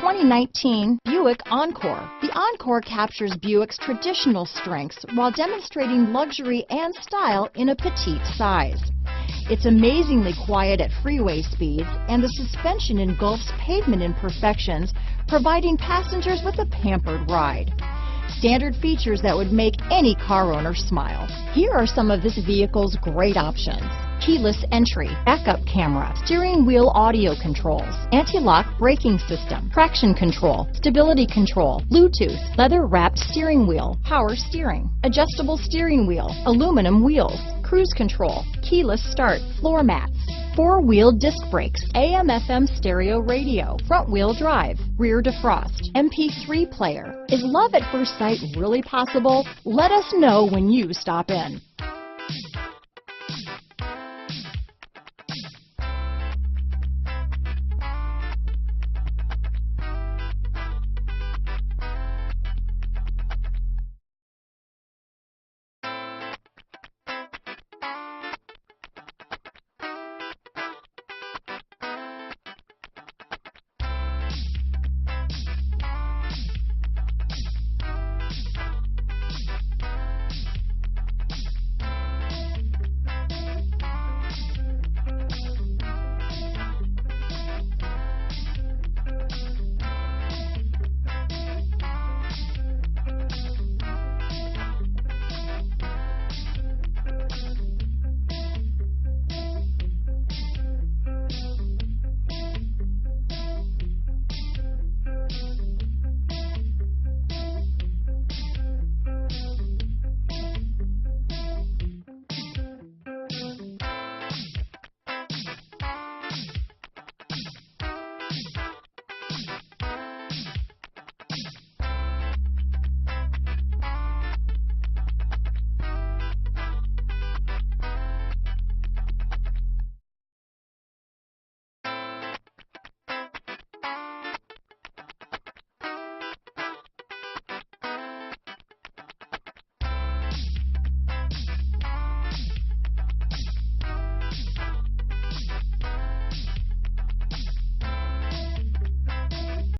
2019 Buick Encore. The Encore captures Buick's traditional strengths while demonstrating luxury and style in a petite size. It's amazingly quiet at freeway speeds, and the suspension engulfs pavement imperfections, providing passengers with a pampered ride. Standard features that would make any car owner smile. Here are some of this vehicle's great options: keyless entry, backup camera, steering wheel audio controls, anti-lock braking system, traction control, stability control, Bluetooth, leather-wrapped steering wheel, power steering, adjustable steering wheel, aluminum wheels, cruise control, keyless start, floor mats, four-wheel disc brakes, AM/FM stereo radio, front-wheel drive, rear defrost, MP3 player. Is love at first sight really possible? Let us know when you stop in.